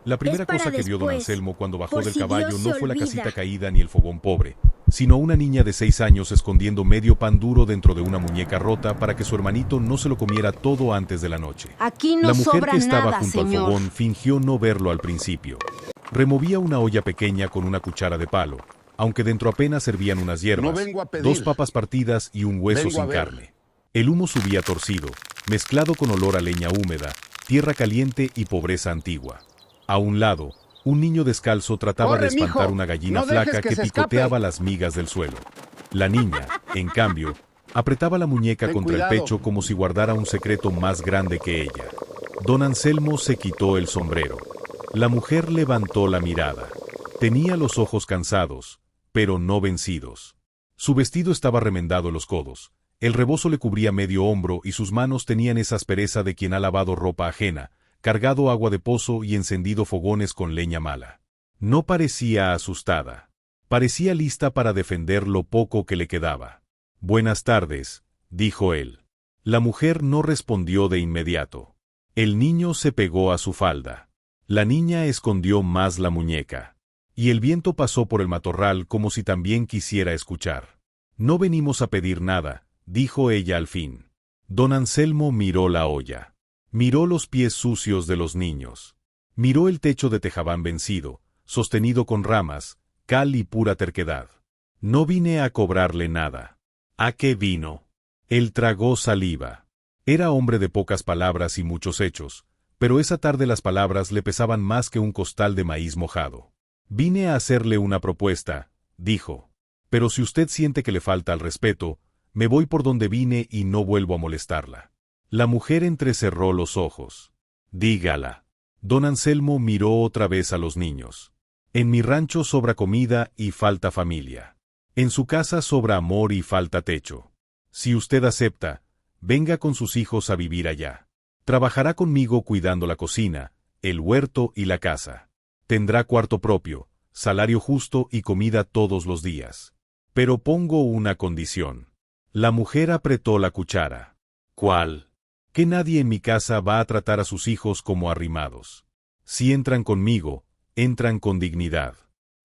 La primera para cosa que vio don después, Anselmo cuando bajó por del si caballo Dios no se fue la olvida. casita caída ni el fogón pobre, sino una niña de 6 años escondiendo medio pan duro dentro de una muñeca rota para que su hermanito no se lo comiera todo antes de la noche. Aquí no La mujer sobra que estaba nada, junto al señor. fogón fingió no verlo al principio. Removía una olla pequeña con una cuchara de palo, aunque dentro apenas servían unas hierbas, No vengo a pedir. 2 papas partidas y un hueso Vengo a sin ver. carne. El humo subía torcido, mezclado con olor a leña húmeda, tierra caliente y pobreza antigua. A un lado, un niño descalzo trataba ¡Corre, de espantar mijo! una gallina ¡No dejes flaca que que se picoteaba escape! las migas del suelo. La niña, en cambio, apretaba la muñeca Ten contra cuidado. el pecho como si guardara un secreto más grande que ella. Don Anselmo se quitó el sombrero. La mujer levantó la mirada. Tenía los ojos cansados, pero no vencidos. Su vestido estaba remendado en los codos. El rebozo le cubría medio hombro y sus manos tenían esa aspereza de quien ha lavado ropa ajena, cargado agua de pozo y encendido fogones con leña mala. No parecía asustada. Parecía lista para defender lo poco que le quedaba. «Buenas tardes», dijo él. La mujer no respondió de inmediato. El niño se pegó a su falda. La niña escondió más la muñeca. Y el viento pasó por el matorral como si también quisiera escuchar. «No venimos a pedir nada», dijo ella al fin. Don Anselmo miró la olla. Miró los pies sucios de los niños. Miró el techo de tejabán vencido, sostenido con ramas, cal y pura terquedad. «No vine a cobrarle nada». «¿A qué vino?» Él tragó saliva. Era hombre de pocas palabras y muchos hechos, pero esa tarde las palabras le pesaban más que un costal de maíz mojado. «Vine a hacerle una propuesta», dijo. «Pero si usted siente que le falta al respeto, me voy por donde vine y no vuelvo a molestarla». La mujer entrecerró los ojos. «Dígala». Don Anselmo miró otra vez a los niños. «En mi rancho sobra comida y falta familia. En su casa sobra amor y falta techo. Si usted acepta, venga con sus hijos a vivir allá. Trabajará conmigo cuidando la cocina, el huerto y la casa. Tendrá cuarto propio, salario justo y comida todos los días. Pero pongo una condición». La mujer apretó la cuchara. «¿Cuál?» «Que nadie en mi casa va a tratar a sus hijos como arrimados. Si entran conmigo, entran con dignidad».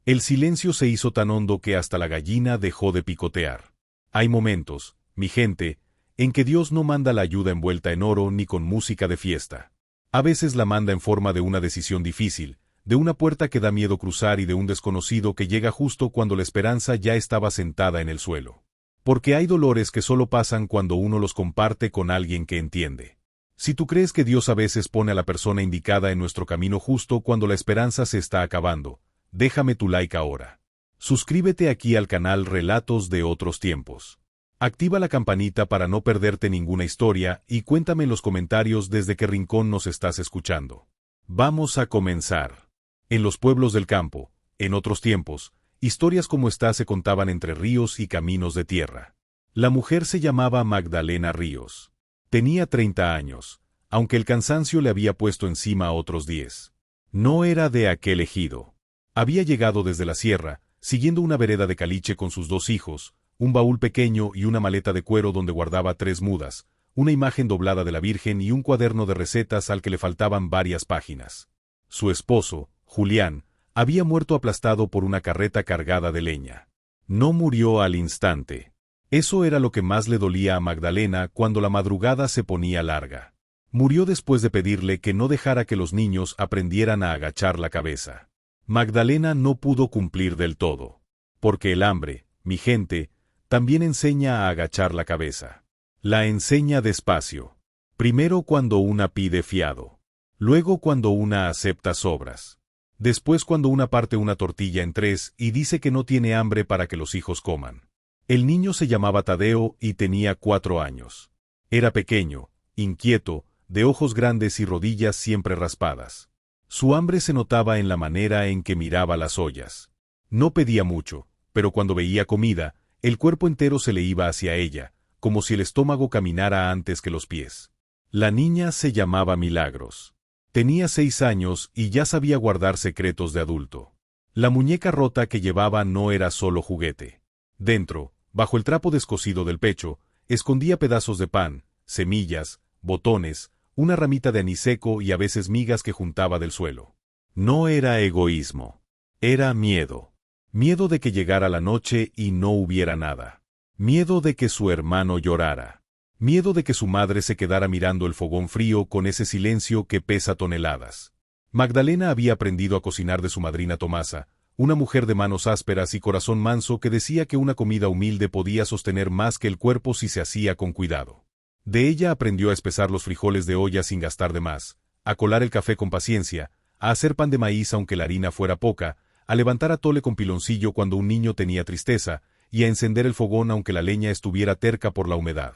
El silencio se hizo tan hondo que hasta la gallina dejó de picotear. Hay momentos, mi gente, en que Dios no manda la ayuda envuelta en oro ni con música de fiesta. A veces la manda en forma de una decisión difícil, de una puerta que da miedo cruzar y de un desconocido que llega justo cuando la esperanza ya estaba sentada en el suelo. Porque hay dolores que solo pasan cuando uno los comparte con alguien que entiende. Si tú crees que Dios a veces pone a la persona indicada en nuestro camino justo cuando la esperanza se está acabando, déjame tu like ahora. Suscríbete aquí al canal Relatos de Otros Tiempos. Activa la campanita para no perderte ninguna historia y cuéntame en los comentarios desde qué rincón nos estás escuchando. Vamos a comenzar. En los pueblos del campo, en otros tiempos, historias como esta se contaban entre ríos y caminos de tierra. La mujer se llamaba Magdalena Ríos. Tenía 30 años, aunque el cansancio le había puesto encima otros 10. No era de aquel ejido. Había llegado desde la sierra, siguiendo una vereda de caliche con sus 2 hijos, un baúl pequeño y una maleta de cuero donde guardaba 3 mudas, una imagen doblada de la Virgen y un cuaderno de recetas al que le faltaban varias páginas. Su esposo, Julián, había muerto aplastado por una carreta cargada de leña. No murió al instante. Eso era lo que más le dolía a Magdalena cuando la madrugada se ponía larga. Murió después de pedirle que no dejara que los niños aprendieran a agachar la cabeza. Magdalena no pudo cumplir del todo. Porque el hambre, mi gente, también enseña a agachar la cabeza. La enseña despacio. Primero cuando una pide fiado. Luego cuando una acepta sobras. Después cuando una parte una tortilla en 3 y dice que no tiene hambre para que los hijos coman. El niño se llamaba Tadeo y tenía 4 años. Era pequeño, inquieto, de ojos grandes y rodillas siempre raspadas. Su hambre se notaba en la manera en que miraba las ollas. No pedía mucho, pero cuando veía comida, el cuerpo entero se le iba hacia ella, como si el estómago caminara antes que los pies. La niña se llamaba Milagros. Tenía 6 años y ya sabía guardar secretos de adulto. La muñeca rota que llevaba no era solo juguete. Dentro, bajo el trapo descosido del pecho, escondía pedazos de pan, semillas, botones, una ramita de anís seco y a veces migas que juntaba del suelo. No era egoísmo. Era miedo. Miedo de que llegara la noche y no hubiera nada. Miedo de que su hermano llorara. Miedo de que su madre se quedara mirando el fogón frío con ese silencio que pesa toneladas. Magdalena había aprendido a cocinar de su madrina Tomasa, una mujer de manos ásperas y corazón manso que decía que una comida humilde podía sostener más que el cuerpo si se hacía con cuidado. De ella aprendió a espesar los frijoles de olla sin gastar de más, a colar el café con paciencia, a hacer pan de maíz aunque la harina fuera poca, a levantar atole con piloncillo cuando un niño tenía tristeza, y a encender el fogón aunque la leña estuviera terca por la humedad.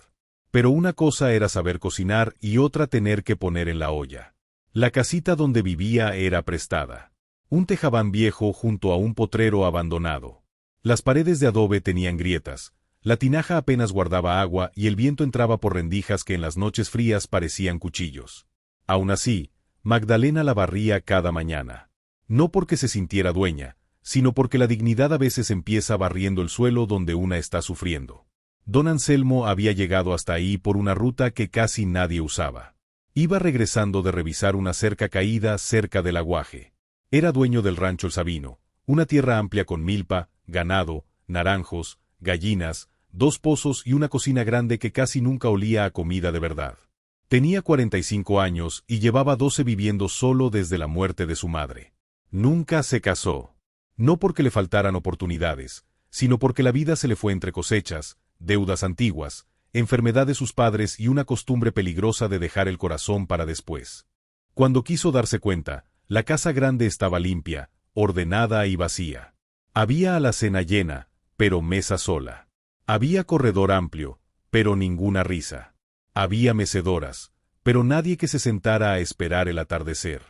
Pero una cosa era saber cocinar y otra tener que poner en la olla. La casita donde vivía era prestada. Un tejabán viejo junto a un potrero abandonado. Las paredes de adobe tenían grietas, la tinaja apenas guardaba agua y el viento entraba por rendijas que en las noches frías parecían cuchillos. Aún así, Magdalena la barría cada mañana. No porque se sintiera dueña, sino porque la dignidad a veces empieza barriendo el suelo donde una está sufriendo. Don Anselmo había llegado hasta ahí por una ruta que casi nadie usaba. Iba regresando de revisar una cerca caída cerca del aguaje. Era dueño del rancho El Sabino, una tierra amplia con milpa, ganado, naranjos, gallinas, 2 pozos y una cocina grande que casi nunca olía a comida de verdad. Tenía 45 años y llevaba 12 viviendo solo desde la muerte de su madre. Nunca se casó. No porque le faltaran oportunidades, sino porque la vida se le fue entre cosechas, deudas antiguas, enfermedad de sus padres y una costumbre peligrosa de dejar el corazón para después. Cuando quiso darse cuenta, la casa grande estaba limpia, ordenada y vacía. Había alacena llena, pero mesa sola. Había corredor amplio, pero ninguna risa. Había mecedoras, pero nadie que se sentara a esperar el atardecer.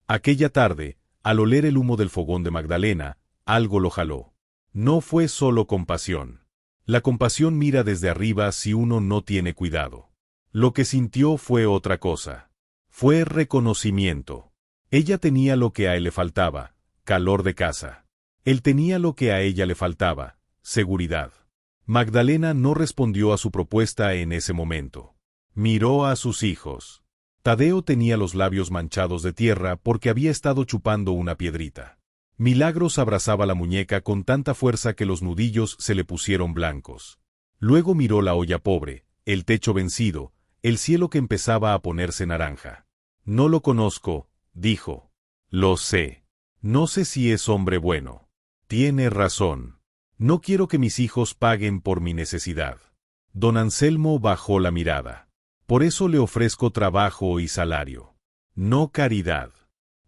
Aquella tarde, al oler el humo del fogón de Magdalena, algo lo jaló. No fue solo compasión. La compasión mira desde arriba si uno no tiene cuidado. Lo que sintió fue otra cosa. Fue reconocimiento. Ella tenía lo que a él le faltaba, calor de casa. Él tenía lo que a ella le faltaba, seguridad. Magdalena no respondió a su propuesta en ese momento. Miró a sus hijos. Tadeo tenía los labios manchados de tierra porque había estado chupando una piedrita. Milagros abrazaba la muñeca con tanta fuerza que los nudillos se le pusieron blancos. Luego miró la olla pobre, el techo vencido, el cielo que empezaba a ponerse naranja. No lo conozco, dijo. Lo sé. No sé si es hombre bueno. Tiene razón. No quiero que mis hijos paguen por mi necesidad. Don Anselmo bajó la mirada. Por eso le ofrezco trabajo y salario. No caridad.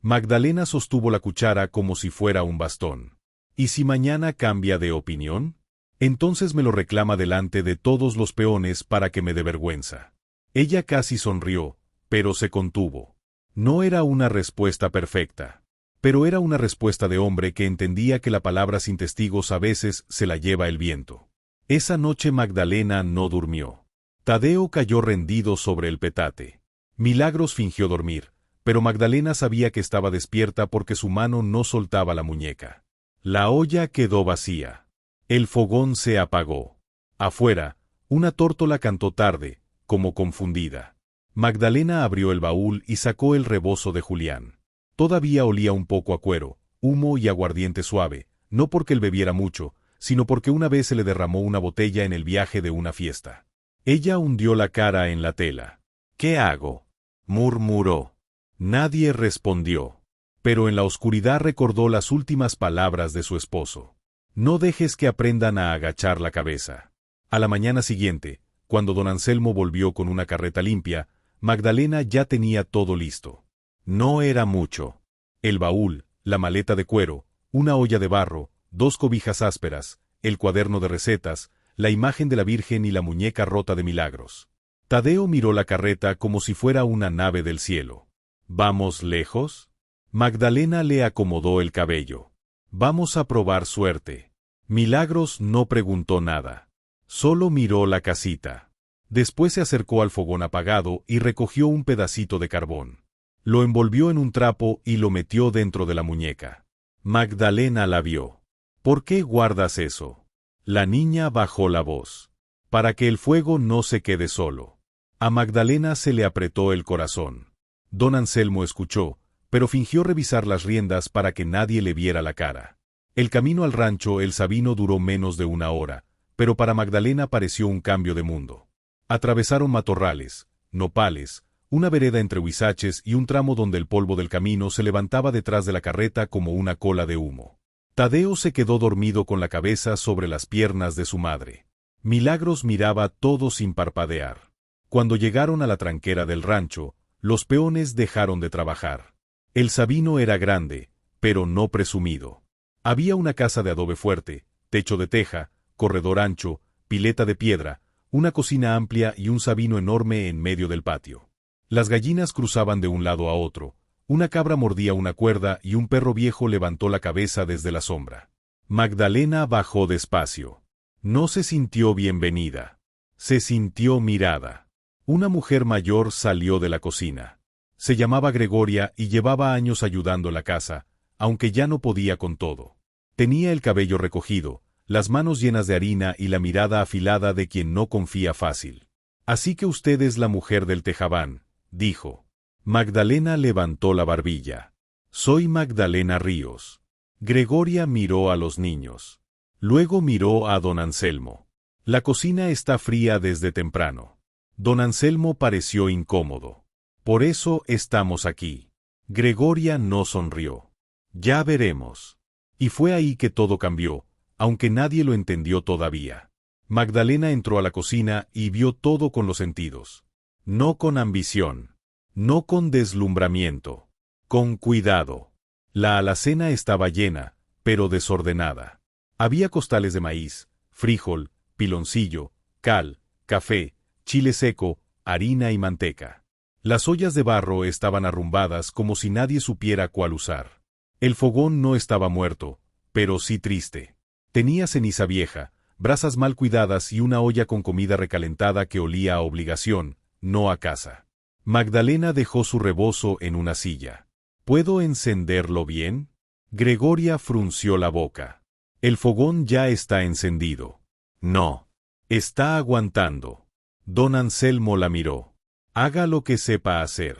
Magdalena sostuvo la cuchara como si fuera un bastón. ¿Y si mañana cambia de opinión? Entonces me lo reclama delante de todos los peones para que me dé vergüenza. Ella casi sonrió, pero se contuvo. No era una respuesta perfecta, pero era una respuesta de hombre que entendía que la palabra sin testigos a veces se la lleva el viento. Esa noche Magdalena no durmió. Tadeo cayó rendido sobre el petate. Milagros fingió dormir, pero Magdalena sabía que estaba despierta porque su mano no soltaba la muñeca. La olla quedó vacía. El fogón se apagó. Afuera, una tórtola cantó tarde, como confundida. Magdalena abrió el baúl y sacó el rebozo de Julián. Todavía olía un poco a cuero, humo y aguardiente suave, no porque él bebiera mucho, sino porque una vez se le derramó una botella en el viaje de una fiesta. Ella hundió la cara en la tela. ¿Qué hago?, murmuró. Nadie respondió. Pero en la oscuridad recordó las últimas palabras de su esposo. No dejes que aprendan a agachar la cabeza. A la mañana siguiente, cuando don Anselmo volvió con una carreta limpia, Magdalena ya tenía todo listo. No era mucho. El baúl, la maleta de cuero, una olla de barro, 2 cobijas ásperas, el cuaderno de recetas, la imagen de la Virgen y la muñeca rota de Milagros. Tadeo miró la carreta como si fuera una nave del cielo. ¿Vamos lejos? Magdalena le acomodó el cabello. Vamos a probar suerte. Milagros no preguntó nada. Solo miró la casita. Después se acercó al fogón apagado y recogió un pedacito de carbón. Lo envolvió en un trapo y lo metió dentro de la muñeca. Magdalena la vio. ¿Por qué guardas eso? La niña bajó la voz. Para que el fuego no se quede solo. A Magdalena se le apretó el corazón. Don Anselmo escuchó, pero fingió revisar las riendas para que nadie le viera la cara. El camino al rancho El Sabino duró menos de una hora, pero para Magdalena pareció un cambio de mundo. Atravesaron matorrales, nopales, una vereda entre huizaches y un tramo donde el polvo del camino se levantaba detrás de la carreta como una cola de humo. Tadeo se quedó dormido con la cabeza sobre las piernas de su madre. Milagros miraba todo sin parpadear. Cuando llegaron a la tranquera del rancho, los peones dejaron de trabajar. El Sabino era grande, pero no presumido. Había una casa de adobe fuerte, techo de teja, corredor ancho, pileta de piedra, una cocina amplia y un sabino enorme en medio del patio. Las gallinas cruzaban de un lado a otro, una cabra mordía una cuerda y un perro viejo levantó la cabeza desde la sombra. Magdalena bajó despacio. No se sintió bienvenida. Se sintió mirada. Una mujer mayor salió de la cocina. Se llamaba Gregoria y llevaba años ayudando la casa, aunque ya no podía con todo. Tenía el cabello recogido, las manos llenas de harina y la mirada afilada de quien no confía fácil. «Así que usted es la mujer del Tejabán», dijo. Magdalena levantó la barbilla. «Soy Magdalena Ríos». Gregoria miró a los niños. Luego miró a don Anselmo. «La cocina está fría desde temprano». Don Anselmo pareció incómodo. «Por eso estamos aquí». Gregoria no sonrió. «Ya veremos». Y fue ahí que todo cambió, aunque nadie lo entendió todavía. Magdalena entró a la cocina y vio todo con los sentidos. No con ambición. No con deslumbramiento. Con cuidado. La alacena estaba llena, pero desordenada. Había costales de maíz, frijol, piloncillo, cal, café, chile seco, harina y manteca. Las ollas de barro estaban arrumbadas como si nadie supiera cuál usar. El fogón no estaba muerto, pero sí triste. Tenía ceniza vieja, brasas mal cuidadas y una olla con comida recalentada que olía a obligación, no a casa. Magdalena dejó su rebozo en una silla. ¿Puedo encenderlo bien? Gregoria frunció la boca. El fogón ya está encendido. No. Está aguantando. Don Anselmo la miró. Haga lo que sepa hacer.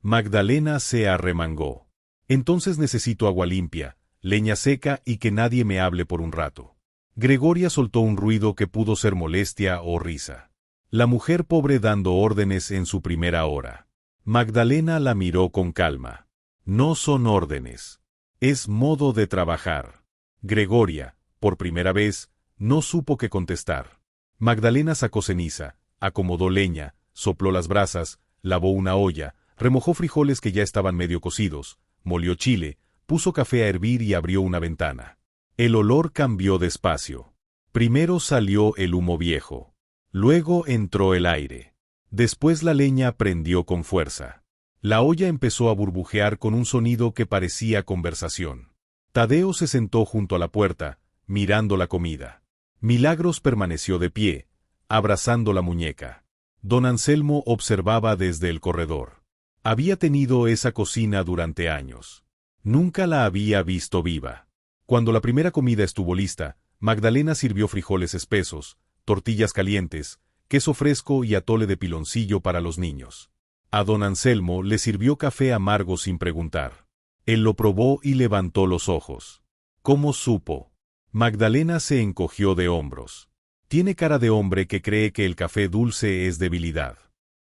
Magdalena se arremangó. Entonces necesito agua limpia, leña seca y que nadie me hable por un rato. Gregoria soltó un ruido que pudo ser molestia o risa. La mujer pobre dando órdenes en su primera hora. Magdalena la miró con calma. No son órdenes. Es modo de trabajar. Gregoria, por primera vez, no supo qué contestar. Magdalena sacó ceniza, acomodó leña, sopló las brasas, lavó una olla, remojó frijoles que ya estaban medio cocidos, molió chile, puso café a hervir y abrió una ventana. El olor cambió despacio. Primero salió el humo viejo. Luego entró el aire. Después la leña prendió con fuerza. La olla empezó a burbujear con un sonido que parecía conversación. Tadeo se sentó junto a la puerta, mirando la comida. Milagros permaneció de pie, abrazando la muñeca. Don Anselmo observaba desde el corredor. Había tenido esa cocina durante años. Nunca la había visto viva. Cuando la primera comida estuvo lista, Magdalena sirvió frijoles espesos, tortillas calientes, queso fresco y atole de piloncillo para los niños. A don Anselmo le sirvió café amargo sin preguntar. Él lo probó y levantó los ojos. ¿Cómo supo? Magdalena se encogió de hombros. Tiene cara de hombre que cree que el café dulce es debilidad.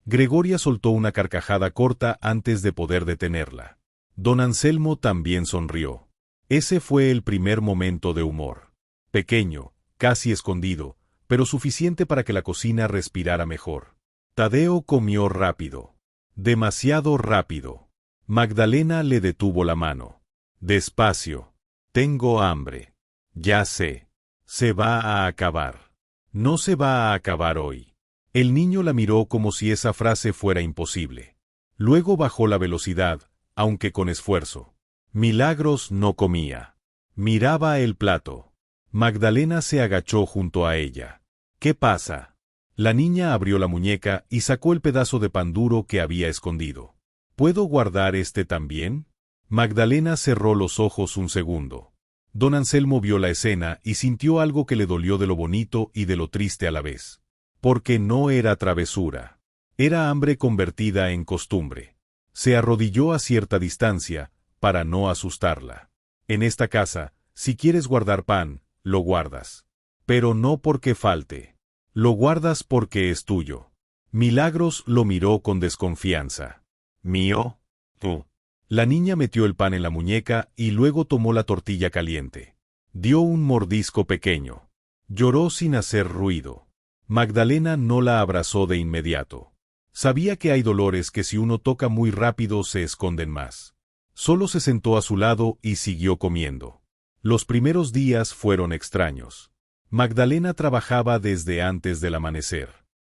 Gregoria soltó una carcajada corta antes de poder detenerla. Don Anselmo también sonrió. Ese fue el primer momento de humor. Pequeño, casi escondido, pero suficiente para que la cocina respirara mejor. Tadeo comió rápido. Demasiado rápido. Magdalena le detuvo la mano. Despacio. Tengo hambre. Ya sé. Se va a acabar. No se va a acabar hoy. El niño la miró como si esa frase fuera imposible. Luego bajó la velocidad, aunque con esfuerzo. Milagros no comía. Miraba el plato. Magdalena se agachó junto a ella. ¿Qué pasa? La niña abrió la muñeca y sacó el pedazo de pan duro que había escondido. ¿Puedo guardar este también? Magdalena cerró los ojos un segundo. Don Anselmo vio la escena y sintió algo que le dolió de lo bonito y de lo triste a la vez. Porque no era travesura. Era hambre convertida en costumbre. Se arrodilló a cierta distancia, para no asustarla. En esta casa, si quieres guardar pan, lo guardas. Pero no porque falte. Lo guardas porque es tuyo. Milagros lo miró con desconfianza. ¿Mío? Tú. La niña metió el pan en la muñeca y luego tomó la tortilla caliente. Dio un mordisco pequeño. Lloró sin hacer ruido. Magdalena no la abrazó de inmediato. Sabía que hay dolores que si uno toca muy rápido se esconden más. Solo se sentó a su lado y siguió comiendo. Los primeros días fueron extraños. Magdalena trabajaba desde antes del amanecer.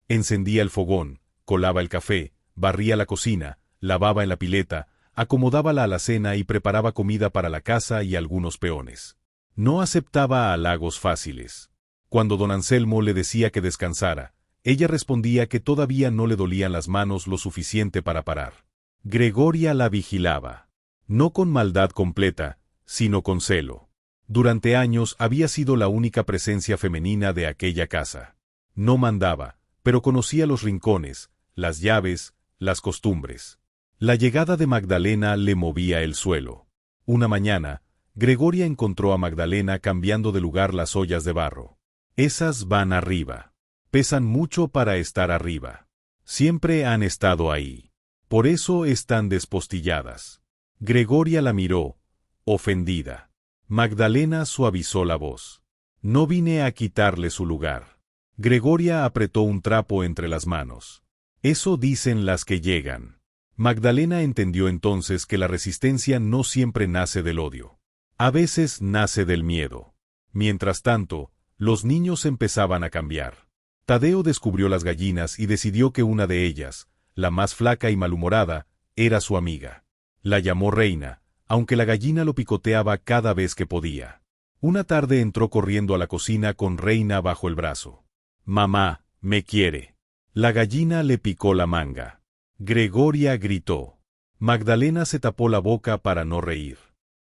Encendía el fogón, colaba el café, barría la cocina, lavaba en la pileta, acomodaba la alacena y preparaba comida para la casa y algunos peones. No aceptaba halagos fáciles. Cuando don Anselmo le decía que descansara, ella respondía que todavía no le dolían las manos lo suficiente para parar. Gregoria la vigilaba. No con maldad completa, sino con celo. Durante años había sido la única presencia femenina de aquella casa. No mandaba, pero conocía los rincones, las llaves, las costumbres. La llegada de Magdalena le movía el suelo. Una mañana, Gregoria encontró a Magdalena cambiando de lugar las ollas de barro. Esas van arriba. Pesan mucho para estar arriba. Siempre han estado ahí. Por eso están despostilladas. Gregoria la miró, ofendida. Magdalena suavizó la voz. No vine a quitarle su lugar. Gregoria apretó un trapo entre las manos. Eso dicen las que llegan. Magdalena entendió entonces que la resistencia no siempre nace del odio. A veces nace del miedo. Mientras tanto, los niños empezaban a cambiar. Tadeo descubrió las gallinas y decidió que una de ellas, la más flaca y malhumorada, era su amiga. La llamó Reina, aunque la gallina lo picoteaba cada vez que podía. Una tarde entró corriendo a la cocina con Reina bajo el brazo. «Mamá, me quiere». La gallina le picó la manga. Gregoria gritó. Magdalena se tapó la boca para no reír.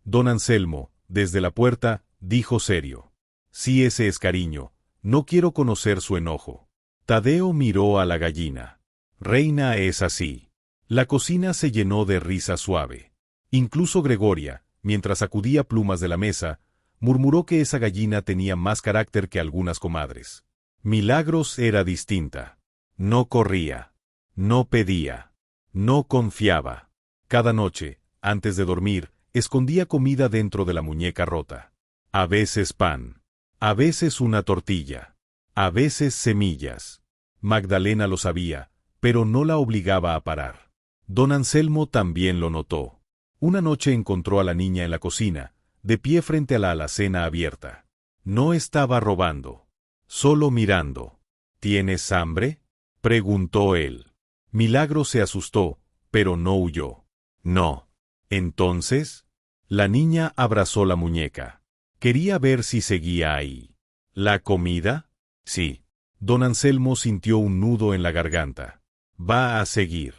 Don Anselmo, desde la puerta, dijo serio. «Si ese es cariño, no quiero conocer su enojo». Tadeo miró a la gallina. «Reina es así». La cocina se llenó de risa suave. Incluso Gregoria, mientras sacudía plumas de la mesa, murmuró que esa gallina tenía más carácter que algunas comadres. Milagros era distinta. No corría. No pedía. No confiaba. Cada noche, antes de dormir, escondía comida dentro de la muñeca rota. A veces pan. A veces una tortilla. A veces semillas. Magdalena lo sabía, pero no la obligaba a parar. Don Anselmo también lo notó. Una noche encontró a la niña en la cocina, de pie frente a la alacena abierta. No estaba robando. Solo mirando. ¿Tienes hambre?, preguntó él. Milagro se asustó, pero no huyó. No. Entonces, la niña abrazó la muñeca. Quería ver si seguía ahí. ¿La comida? Sí. Don Anselmo sintió un nudo en la garganta. Va a seguir.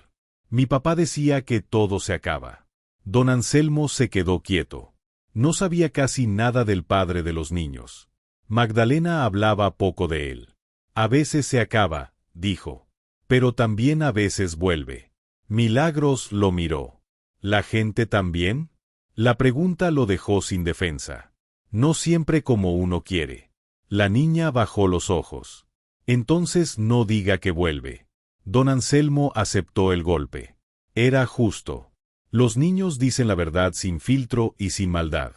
Mi papá decía que todo se acaba. Don Anselmo se quedó quieto. No sabía casi nada del padre de los niños. Magdalena hablaba poco de él. A veces se acaba, dijo. Pero también a veces vuelve. Milagros lo miró. ¿La gente también? La pregunta lo dejó sin defensa. No siempre como uno quiere. La niña bajó los ojos. Entonces no diga que vuelve. Don Anselmo aceptó el golpe. Era justo. Los niños dicen la verdad sin filtro y sin maldad.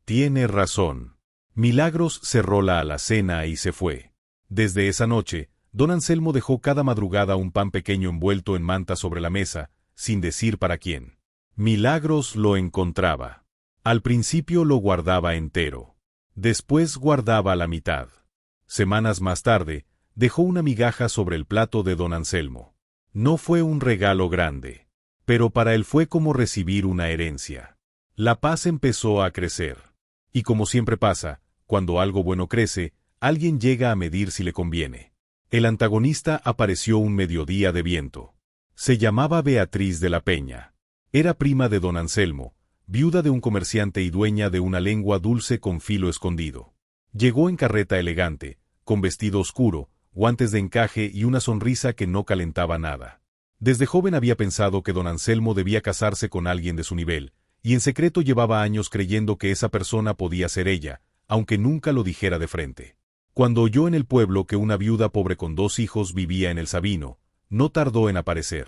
Tiene razón. Milagros cerró la alacena y se fue. Desde esa noche, don Anselmo dejó cada madrugada un pan pequeño envuelto en manta sobre la mesa, sin decir para quién. Milagros lo encontraba. Al principio lo guardaba entero. Después guardaba la mitad. Semanas más tarde, dejó una migaja sobre el plato de don Anselmo. No fue un regalo grande. Pero para él fue como recibir una herencia. La paz empezó a crecer. Y como siempre pasa, cuando algo bueno crece, alguien llega a medir si le conviene. El antagonista apareció un mediodía de viento. Se llamaba Beatriz de la Peña. Era prima de don Anselmo, viuda de un comerciante y dueña de una lengua dulce con filo escondido. Llegó en carreta elegante, con vestido oscuro, guantes de encaje y una sonrisa que no calentaba nada. Desde joven había pensado que don Anselmo debía casarse con alguien de su nivel, y en secreto llevaba años creyendo que esa persona podía ser ella, aunque nunca lo dijera de frente. Cuando oyó en el pueblo que una viuda pobre con 2 hijos vivía en el Sabino, no tardó en aparecer.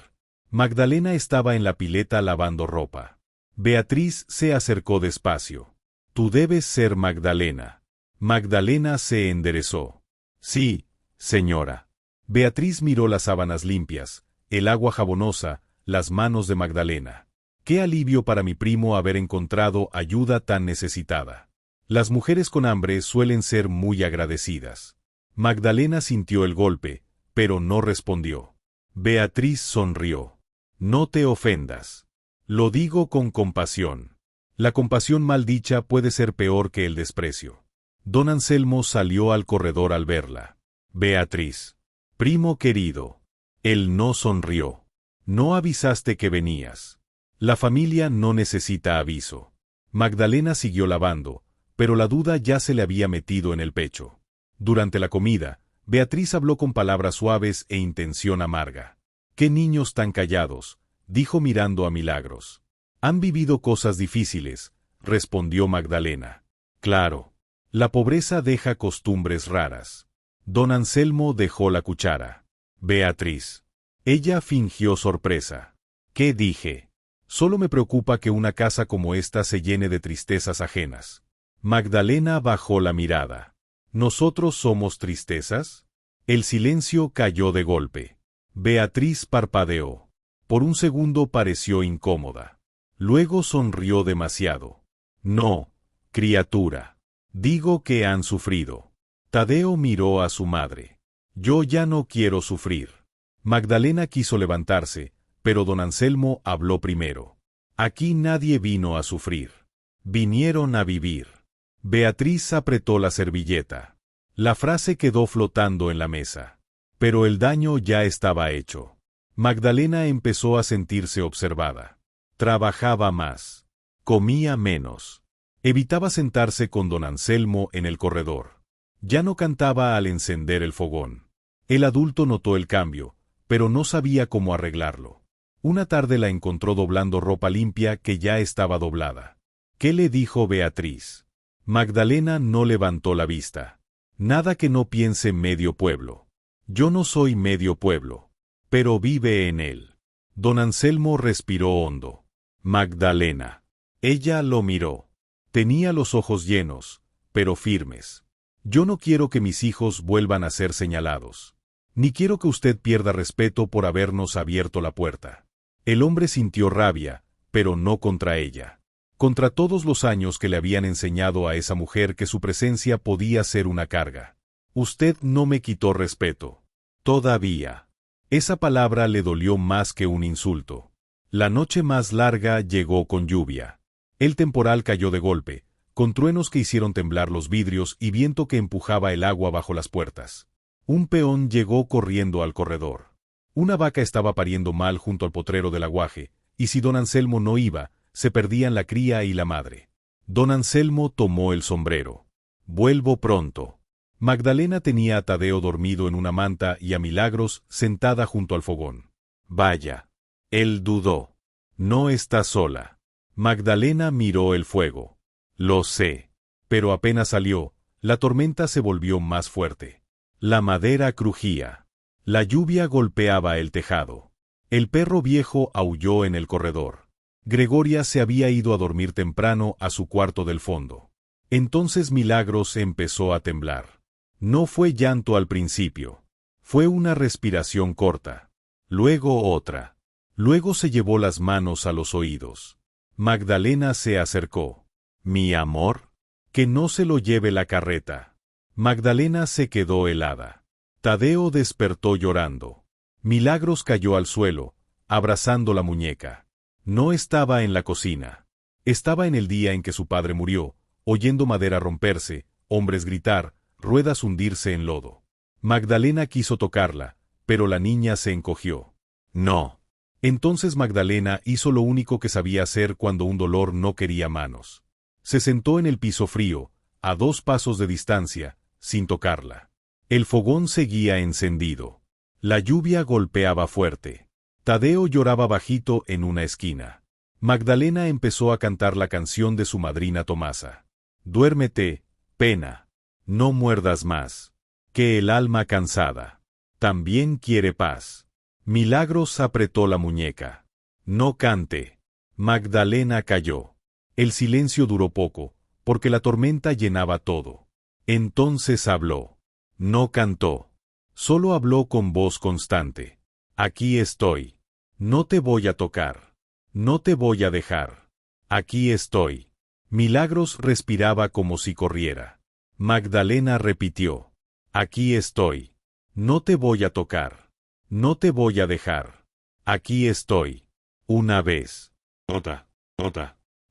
Magdalena estaba en la pileta lavando ropa. Beatriz se acercó despacio. «Tú debes ser Magdalena». Magdalena se enderezó. «Sí, señora». Beatriz miró las sábanas limpias, el agua jabonosa, las manos de Magdalena. «Qué alivio para mi primo haber encontrado ayuda tan necesitada». Las mujeres con hambre suelen ser muy agradecidas. Magdalena sintió el golpe, pero no respondió. Beatriz sonrió. «No te ofendas. Lo digo con compasión». La compasión mal dicha puede ser peor que el desprecio. Don Anselmo salió al corredor al verla. «Beatriz. Primo querido». Él no sonrió. «¿No avisaste que venías?» La familia no necesita aviso. Magdalena siguió lavando, pero la duda ya se le había metido en el pecho. Durante la comida, Beatriz habló con palabras suaves e intención amarga. «¿Qué niños tan callados?», dijo mirando a Milagros. «Han vivido cosas difíciles», respondió Magdalena. «Claro. La pobreza deja costumbres raras». Don Anselmo dejó la cuchara. «Beatriz». Ella fingió sorpresa. «¿Qué dije? Solo me preocupa que una casa como esta se llene de tristezas ajenas». Magdalena bajó la mirada. «¿Nosotros somos tristezas?». El silencio cayó de golpe. Beatriz parpadeó. Por un segundo pareció incómoda. Luego sonrió demasiado. «No, criatura. Digo que han sufrido». Tadeo miró a su madre. «Yo ya no quiero sufrir». Magdalena quiso levantarse, pero don Anselmo habló primero. «Aquí nadie vino a sufrir. Vinieron a vivir». Beatriz apretó la servilleta. La frase quedó flotando en la mesa. Pero el daño ya estaba hecho. Magdalena empezó a sentirse observada. Trabajaba más. Comía menos. Evitaba sentarse con don Anselmo en el corredor. Ya no cantaba al encender el fogón. El adulto notó el cambio, pero no sabía cómo arreglarlo. Una tarde la encontró doblando ropa limpia que ya estaba doblada. ¿Qué le dijo Beatriz? Magdalena no levantó la vista. «Nada que no piense medio pueblo». «Yo no soy medio pueblo, pero vive en él». Don Anselmo respiró hondo. «Magdalena». Ella lo miró. Tenía los ojos llenos, pero firmes. «Yo no quiero que mis hijos vuelvan a ser señalados. Ni quiero que usted pierda respeto por habernos abierto la puerta». El hombre sintió rabia, pero no contra ella. Contra todos los años que le habían enseñado a esa mujer que su presencia podía ser una carga. «Usted no me quitó respeto. Todavía». Esa palabra le dolió más que un insulto. La noche más larga llegó con lluvia. El temporal cayó de golpe, con truenos que hicieron temblar los vidrios y viento que empujaba el agua bajo las puertas. Un peón llegó corriendo al corredor. Una vaca estaba pariendo mal junto al potrero del aguaje, y si don Anselmo no iba, se perdían la cría y la madre. Don Anselmo tomó el sombrero. «Vuelvo pronto». Magdalena tenía a Tadeo dormido en una manta y a Milagros sentada junto al fogón. «Vaya». Él dudó. «No está sola». Magdalena miró el fuego. «Lo sé». Pero apenas salió, la tormenta se volvió más fuerte. La madera crujía. La lluvia golpeaba el tejado. El perro viejo aulló en el corredor. Gregoria se había ido a dormir temprano a su cuarto del fondo. Entonces Milagros empezó a temblar. No fue llanto al principio. Fue una respiración corta. Luego otra. Luego se llevó las manos a los oídos. Magdalena se acercó. «¿Mi amor? Que no se lo lleve la carreta». Magdalena se quedó helada. Tadeo despertó llorando. Milagros cayó al suelo, abrazando la muñeca. No estaba en la cocina. Estaba en el día en que su padre murió, oyendo madera romperse, hombres gritar, ruedas hundirse en lodo. Magdalena quiso tocarla, pero la niña se encogió. «No». Entonces Magdalena hizo lo único que sabía hacer cuando un dolor no quería manos. Se sentó en el piso frío, a 2 pasos de distancia, sin tocarla. El fogón seguía encendido. La lluvia golpeaba fuerte. Tadeo lloraba bajito en una esquina. Magdalena empezó a cantar la canción de su madrina Tomasa. Duérmete, pena. No muerdas más. Que el alma cansada también quiere paz. Milagros apretó la muñeca. No cante. Magdalena calló. El silencio duró poco, porque la tormenta llenaba todo. Entonces habló. No cantó. Solo habló con voz constante. Aquí estoy. No te voy a tocar. No te voy a dejar. Aquí estoy. Milagros respiraba como si corriera. Magdalena repitió. Aquí estoy. No te voy a tocar. No te voy a dejar. Aquí estoy. Una vez. Otra.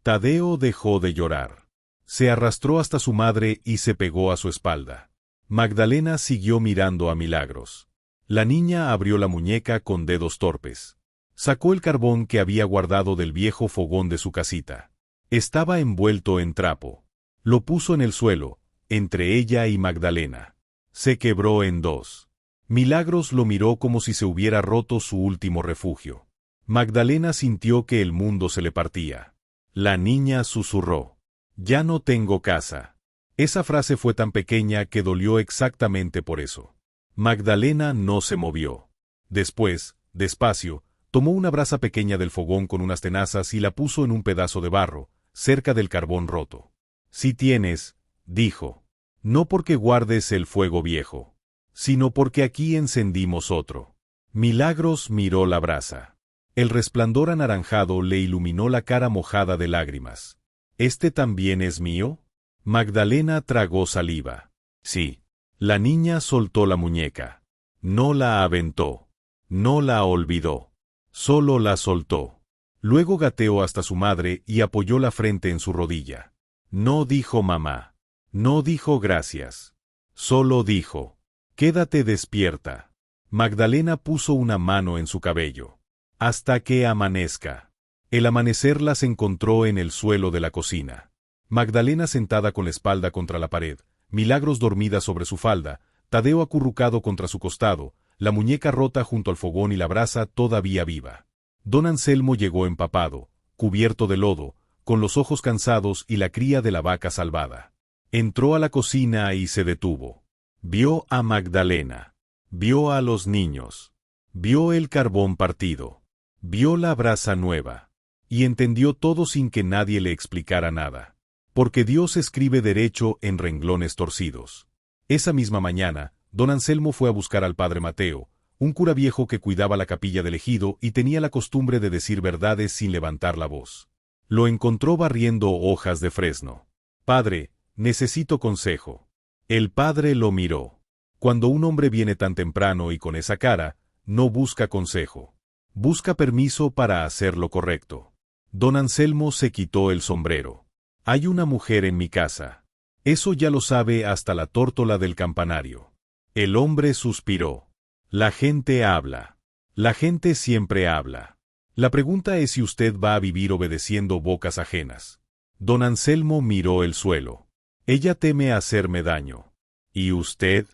Tadeo dejó de llorar. Se arrastró hasta su madre y se pegó a su espalda. Magdalena siguió mirando a Milagros. La niña abrió la muñeca con dedos torpes. Sacó el carbón que había guardado del viejo fogón de su casita. Estaba envuelto en trapo. Lo puso en el suelo, entre ella y Magdalena. Se quebró en dos. Milagros lo miró como si se hubiera roto su último refugio. Magdalena sintió que el mundo se le partía. La niña susurró. Ya no tengo casa. Esa frase fue tan pequeña que dolió exactamente por eso. Magdalena no se movió. Después, despacio, tomó una brasa pequeña del fogón con unas tenazas y la puso en un pedazo de barro, cerca del carbón roto. Si tienes, dijo. No porque guardes el fuego viejo, sino porque aquí encendimos otro. Milagros miró la brasa. El resplandor anaranjado le iluminó la cara mojada de lágrimas. ¿Este también es mío? Magdalena tragó saliva. Sí. La niña soltó la muñeca. No la aventó. No la olvidó. Solo la soltó. Luego gateó hasta su madre y apoyó la frente en su rodilla. No dijo mamá. No dijo gracias. Solo dijo, quédate despierta. Magdalena puso una mano en su cabello. Hasta que amanezca. El amanecer las encontró en el suelo de la cocina. Magdalena sentada con la espalda contra la pared, Milagros dormida sobre su falda, Tadeo acurrucado contra su costado, la muñeca rota junto al fogón y la brasa todavía viva. Don Anselmo llegó empapado, cubierto de lodo, con los ojos cansados y la cría de la vaca salvada. Entró a la cocina y se detuvo. Vio a Magdalena. Vio a los niños. Vio el carbón partido. Vio la brasa nueva. Y entendió todo sin que nadie le explicara nada. Porque Dios escribe derecho en renglones torcidos. Esa misma mañana, don Anselmo fue a buscar al padre Mateo, un cura viejo que cuidaba la capilla del ejido y tenía la costumbre de decir verdades sin levantar la voz. Lo encontró barriendo hojas de fresno. Padre, necesito consejo. El padre lo miró. Cuando un hombre viene tan temprano y con esa cara, no busca consejo. Busca permiso para hacer lo correcto. Don Anselmo se quitó el sombrero. Hay una mujer en mi casa. Eso ya lo sabe hasta la tórtola del campanario. El hombre suspiró. La gente habla. La gente siempre habla. La pregunta es si usted va a vivir obedeciendo bocas ajenas. Don Anselmo miró el suelo. Ella teme hacerme daño. ¿Y usted?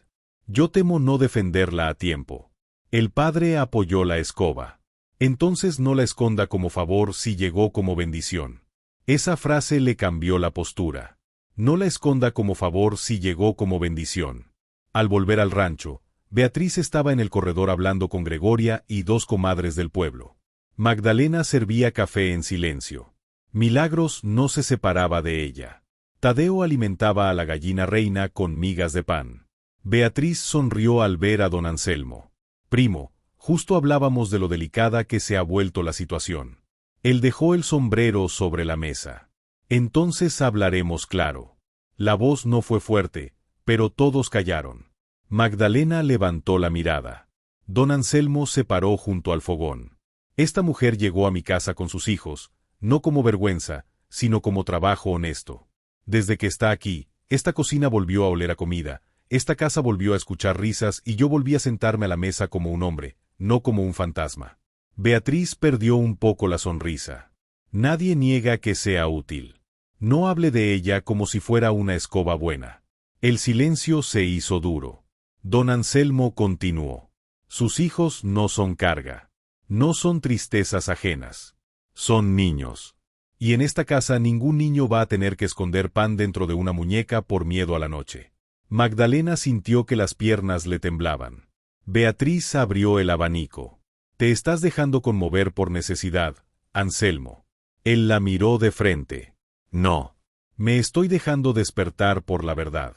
Yo temo no defenderla a tiempo. El padre apoyó la escoba. Entonces no la esconda como favor si llegó como bendición. Esa frase le cambió la postura. No la esconda como favor si llegó como bendición. Al volver al rancho, Beatriz estaba en el corredor hablando con Gregoria y dos comadres del pueblo. Magdalena servía café en silencio. Milagros no se separaba de ella. Tadeo alimentaba a la gallina reina con migas de pan. Beatriz sonrió al ver a don Anselmo. Primo, justo hablábamos de lo delicada que se ha vuelto la situación. Él dejó el sombrero sobre la mesa. Entonces hablaremos claro. La voz no fue fuerte, pero todos callaron. Magdalena levantó la mirada. Don Anselmo se paró junto al fogón. Esta mujer llegó a mi casa con sus hijos, no como vergüenza, sino como trabajo honesto. Desde que está aquí, esta cocina volvió a oler a comida, esta casa volvió a escuchar risas y yo volví a sentarme a la mesa como un hombre, no como un fantasma. Beatriz perdió un poco la sonrisa. Nadie niega que sea útil. No hable de ella como si fuera una escoba buena. El silencio se hizo duro. Don Anselmo continuó. Sus hijos no son carga. No son tristezas ajenas. Son niños. Y en esta casa ningún niño va a tener que esconder pan dentro de una muñeca por miedo a la noche. Magdalena sintió que las piernas le temblaban. Beatriz abrió el abanico. Te estás dejando conmover por necesidad, Anselmo. Él la miró de frente. No. Me estoy dejando despertar por la verdad.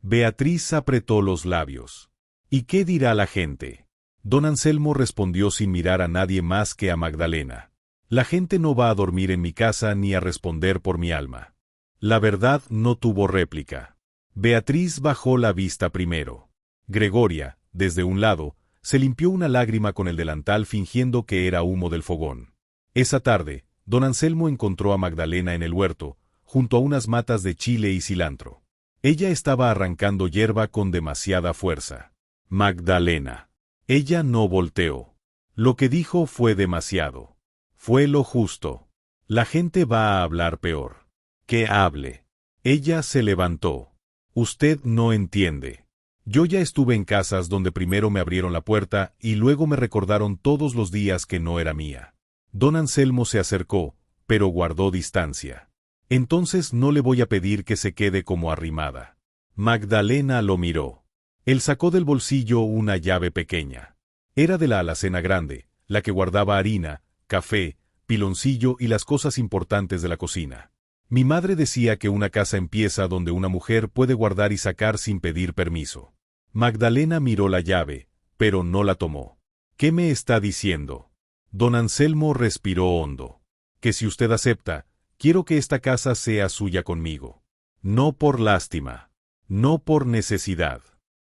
Beatriz apretó los labios. ¿Y qué dirá la gente? Don Anselmo respondió sin mirar a nadie más que a Magdalena. La gente no va a dormir en mi casa ni a responder por mi alma. La verdad no tuvo réplica. Beatriz bajó la vista primero. Gregoria, desde un lado, se limpió una lágrima con el delantal fingiendo que era humo del fogón. Esa tarde, don Anselmo encontró a Magdalena en el huerto, junto a unas matas de chile y cilantro. Ella estaba arrancando hierba con demasiada fuerza. Magdalena. Ella no volteó. Lo que dijo fue demasiado. Fue lo justo. La gente va a hablar peor. Que hable. Ella se levantó. Usted no entiende. Yo ya estuve en casas donde primero me abrieron la puerta y luego me recordaron todos los días que no era mía. Don Anselmo se acercó, pero guardó distancia. Entonces no le voy a pedir que se quede como arrimada. Magdalena lo miró. Él sacó del bolsillo una llave pequeña. Era de la alacena grande, la que guardaba harina, café, piloncillo y las cosas importantes de la cocina. Mi madre decía que una casa empieza donde una mujer puede guardar y sacar sin pedir permiso. Magdalena miró la llave, pero no la tomó. ¿Qué me está diciendo? Don Anselmo respiró hondo. Que si usted acepta, quiero que esta casa sea suya conmigo. No por lástima. No por necesidad.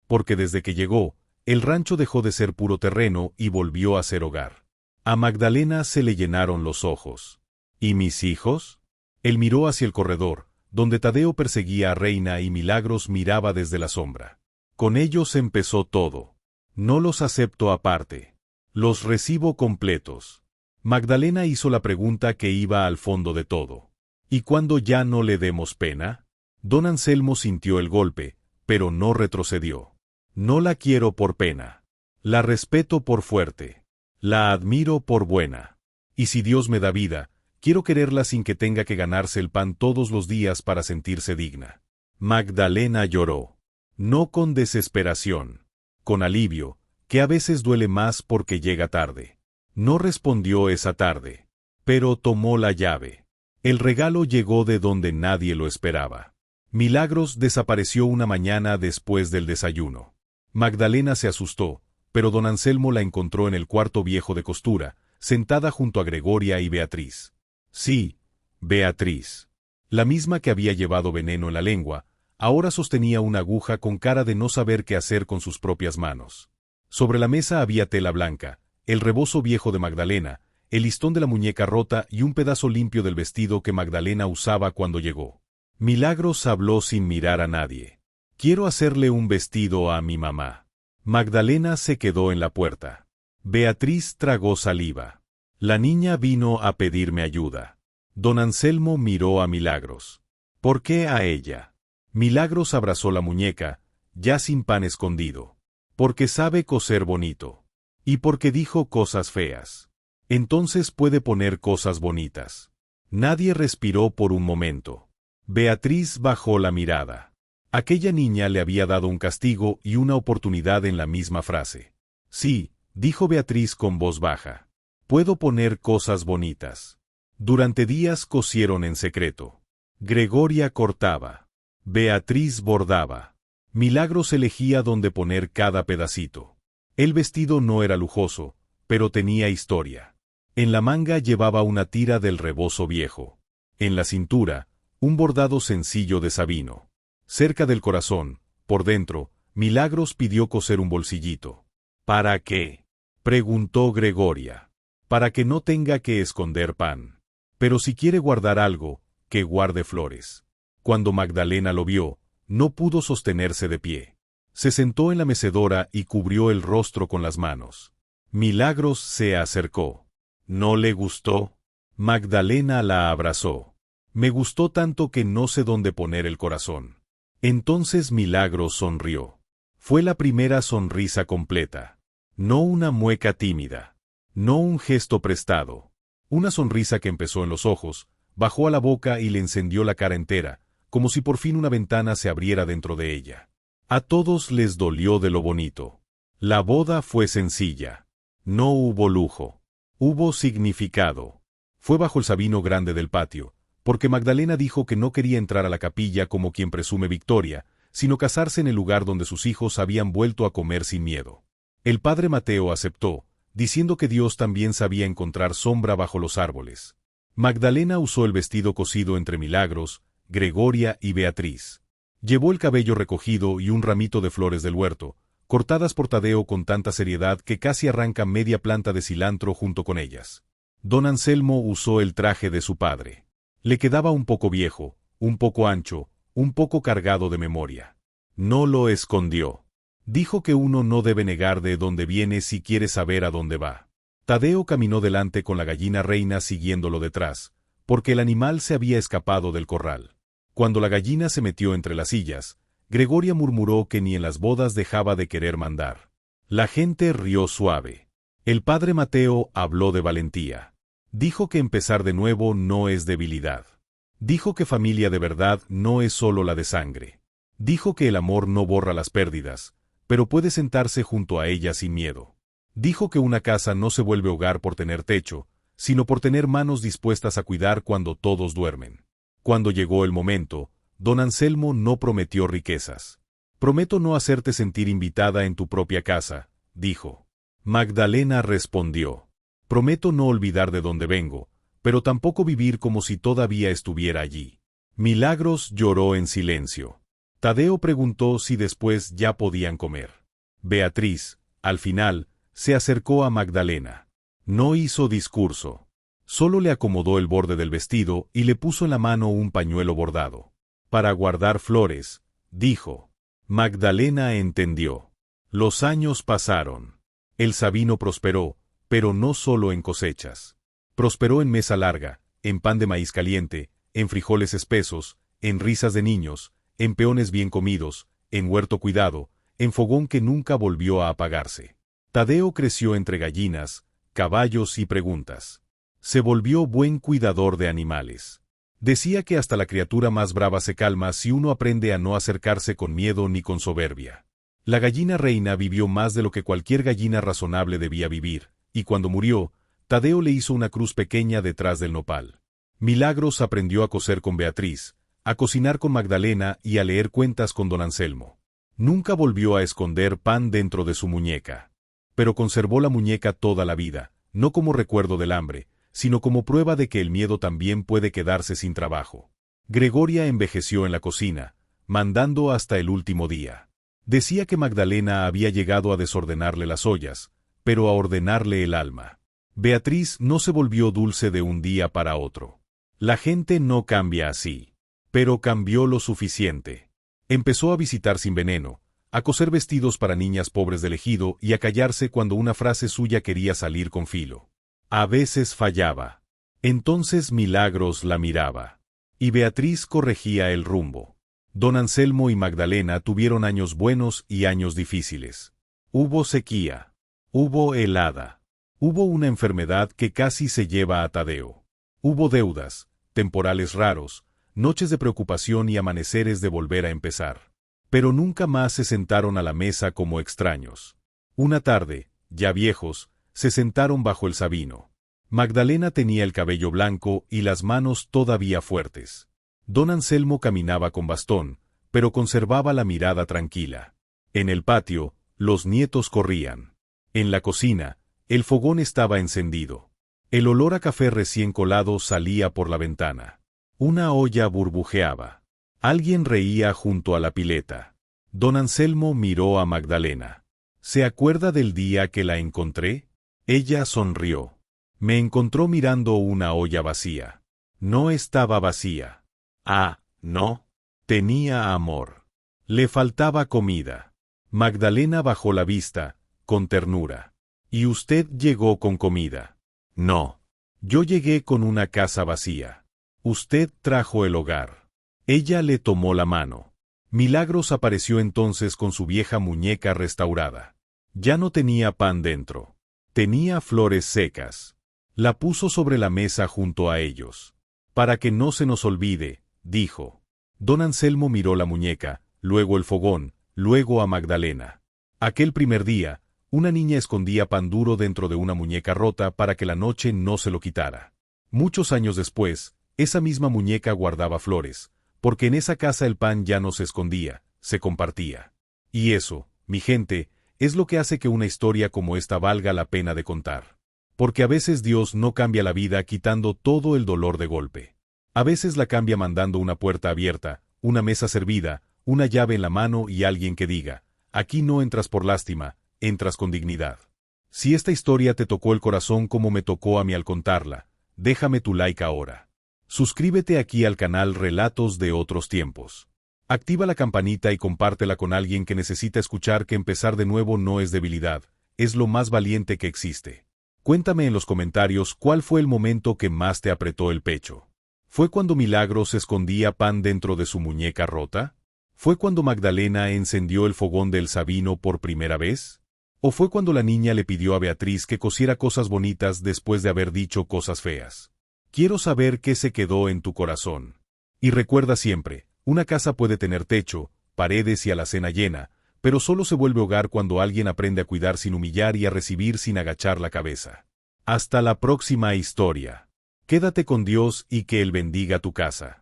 Porque desde que llegó, el rancho dejó de ser puro terreno y volvió a ser hogar. A Magdalena se le llenaron los ojos. ¿Y mis hijos? Él miró hacia el corredor, donde Tadeo perseguía a Reina y Milagros miraba desde la sombra. Con ellos empezó todo. No los acepto aparte. Los recibo completos. Magdalena hizo la pregunta que iba al fondo de todo. ¿Y cuándo ya no le demos pena? Don Anselmo sintió el golpe, pero no retrocedió. No la quiero por pena. La respeto por fuerte. La admiro por buena. Y si Dios me da vida, quiero quererla sin que tenga que ganarse el pan todos los días para sentirse digna. Magdalena lloró. No con desesperación. Con alivio, que a veces duele más porque llega tarde. No respondió esa tarde. Pero tomó la llave. El regalo llegó de donde nadie lo esperaba. Milagros desapareció una mañana después del desayuno. Magdalena se asustó, pero don Anselmo la encontró en el cuarto viejo de costura, sentada junto a Gregoria y Beatriz. Sí, Beatriz. La misma que había llevado veneno en la lengua, ahora sostenía una aguja con cara de no saber qué hacer con sus propias manos. Sobre la mesa había tela blanca, el rebozo viejo de Magdalena, el listón de la muñeca rota y un pedazo limpio del vestido que Magdalena usaba cuando llegó. Milagros habló sin mirar a nadie. Quiero hacerle un vestido a mi mamá. Magdalena se quedó en la puerta. Beatriz tragó saliva. La niña vino a pedirme ayuda. Don Anselmo miró a Milagros. ¿Por qué a ella? Milagros abrazó la muñeca, ya sin pan escondido. Porque sabe coser bonito. Y porque dijo cosas feas. Entonces puede poner cosas bonitas. Nadie respiró por un momento. Beatriz bajó la mirada. Aquella niña le había dado un castigo y una oportunidad en la misma frase. Sí, dijo Beatriz con voz baja. Puedo poner cosas bonitas. Durante días cosieron en secreto. Gregoria cortaba. Beatriz bordaba. Milagros elegía dónde poner cada pedacito. El vestido no era lujoso, pero tenía historia. En la manga llevaba una tira del rebozo viejo. En la cintura, un bordado sencillo de Sabino. Cerca del corazón, por dentro, Milagros pidió coser un bolsillito. ¿Para qué? Preguntó Gregoria. Para que no tenga que esconder pan. Pero si quiere guardar algo, que guarde flores. Cuando Magdalena lo vio, no pudo sostenerse de pie. Se sentó en la mecedora y cubrió el rostro con las manos. Milagros se acercó. ¿No le gustó? Magdalena la abrazó. Me gustó tanto que no sé dónde poner el corazón. Entonces Milagros sonrió. Fue la primera sonrisa completa. No una mueca tímida. No un gesto prestado. Una sonrisa que empezó en los ojos, bajó a la boca y le encendió la cara entera, como si por fin una ventana se abriera dentro de ella. A todos les dolió de lo bonito. La boda fue sencilla. No hubo lujo. Hubo significado. Fue bajo el sabino grande del patio, porque Magdalena dijo que no quería entrar a la capilla como quien presume victoria, sino casarse en el lugar donde sus hijos habían vuelto a comer sin miedo. El padre Mateo aceptó, diciendo que Dios también sabía encontrar sombra bajo los árboles. Magdalena usó el vestido cosido entre Milagros, Gregoria y Beatriz. Llevó el cabello recogido y un ramito de flores del huerto, cortadas por Tadeo con tanta seriedad que casi arranca media planta de cilantro junto con ellas. Don Anselmo usó el traje de su padre. Le quedaba un poco viejo, un poco ancho, un poco cargado de memoria. No lo escondió. Dijo que uno no debe negar de dónde viene si quiere saber a dónde va. Tadeo caminó delante con la gallina reina siguiéndolo detrás, porque el animal se había escapado del corral. Cuando la gallina se metió entre las sillas, Gregoria murmuró que ni en las bodas dejaba de querer mandar. La gente rió suave. El padre Mateo habló de valentía. Dijo que empezar de nuevo no es debilidad. Dijo que familia de verdad no es solo la de sangre. Dijo que el amor no borra las pérdidas, pero puede sentarse junto a ella sin miedo. Dijo que una casa no se vuelve hogar por tener techo, sino por tener manos dispuestas a cuidar cuando todos duermen. Cuando llegó el momento, don Anselmo no prometió riquezas. Prometo no hacerte sentir invitada en tu propia casa, dijo. Magdalena respondió. Prometo no olvidar de dónde vengo, pero tampoco vivir como si todavía estuviera allí. Milagros lloró en silencio. Tadeo preguntó si después ya podían comer. Beatriz, al final, se acercó a Magdalena. No hizo discurso. Solo le acomodó el borde del vestido y le puso en la mano un pañuelo bordado. Para guardar flores, dijo. Magdalena entendió. Los años pasaron. El sabino prosperó, pero no solo en cosechas. Prosperó en mesa larga, en pan de maíz caliente, en frijoles espesos, en risas de niños, en peones bien comidos, en huerto cuidado, en fogón que nunca volvió a apagarse. Tadeo creció entre gallinas, caballos y preguntas. Se volvió buen cuidador de animales. Decía que hasta la criatura más brava se calma si uno aprende a no acercarse con miedo ni con soberbia. La gallina reina vivió más de lo que cualquier gallina razonable debía vivir, y cuando murió, Tadeo le hizo una cruz pequeña detrás del nopal. Milagros aprendió a coser con Beatriz, a cocinar con Magdalena y a leer cuentas con don Anselmo. Nunca volvió a esconder pan dentro de su muñeca. Pero conservó la muñeca toda la vida, no como recuerdo del hambre, sino como prueba de que el miedo también puede quedarse sin trabajo. Gregoria envejeció en la cocina, mandando hasta el último día. Decía que Magdalena había llegado a desordenarle las ollas, pero a ordenarle el alma. Beatriz no se volvió dulce de un día para otro. La gente no cambia así. Pero cambió lo suficiente. Empezó a visitar sin veneno, a coser vestidos para niñas pobres del ejido y a callarse cuando una frase suya quería salir con filo. A veces fallaba. Entonces Milagros la miraba. Y Beatriz corregía el rumbo. Don Anselmo y Magdalena tuvieron años buenos y años difíciles. Hubo sequía. Hubo helada. Hubo una enfermedad que casi se lleva a Tadeo. Hubo deudas, temporales raros, noches de preocupación y amaneceres de volver a empezar. Pero nunca más se sentaron a la mesa como extraños. Una tarde, ya viejos, se sentaron bajo el sabino. Magdalena tenía el cabello blanco y las manos todavía fuertes. Don Anselmo caminaba con bastón, pero conservaba la mirada tranquila. En el patio, los nietos corrían. En la cocina, el fogón estaba encendido. El olor a café recién colado salía por la ventana. Una olla burbujeaba. Alguien reía junto a la pileta. Don Anselmo miró a Magdalena. ¿Se acuerda del día que la encontré? Ella sonrió. Me encontró mirando una olla vacía. No estaba vacía. Ah, no. Tenía amor. Le faltaba comida. Magdalena bajó la vista, con ternura. ¿Y usted llegó con comida? No. Yo llegué con una casa vacía. Usted trajo el hogar. Ella le tomó la mano. Milagros apareció entonces con su vieja muñeca restaurada. Ya no tenía pan dentro. Tenía flores secas. La puso sobre la mesa junto a ellos. Para que no se nos olvide, dijo. Don Anselmo miró la muñeca, luego el fogón, luego a Magdalena. Aquel primer día, una niña escondía pan duro dentro de una muñeca rota para que la noche no se lo quitara. Muchos años después, esa misma muñeca guardaba flores, porque en esa casa el pan ya no se escondía, se compartía. Y eso, mi gente, es lo que hace que una historia como esta valga la pena de contar. Porque a veces Dios no cambia la vida quitando todo el dolor de golpe. A veces la cambia mandando una puerta abierta, una mesa servida, una llave en la mano y alguien que diga, aquí no entras por lástima, entras con dignidad. Si esta historia te tocó el corazón como me tocó a mí al contarla, déjame tu like ahora. Suscríbete aquí al canal Relatos de Otros Tiempos. Activa la campanita y compártela con alguien que necesita escuchar que empezar de nuevo no es debilidad, es lo más valiente que existe. Cuéntame en los comentarios cuál fue el momento que más te apretó el pecho. ¿Fue cuando Milagros escondía pan dentro de su muñeca rota? ¿Fue cuando Magdalena encendió el fogón del Sabino por primera vez? ¿O fue cuando la niña le pidió a Beatriz que cosiera cosas bonitas después de haber dicho cosas feas? Quiero saber qué se quedó en tu corazón. Y recuerda siempre, una casa puede tener techo, paredes y alacena llena, pero solo se vuelve hogar cuando alguien aprende a cuidar sin humillar y a recibir sin agachar la cabeza. Hasta la próxima historia. Quédate con Dios y que Él bendiga tu casa.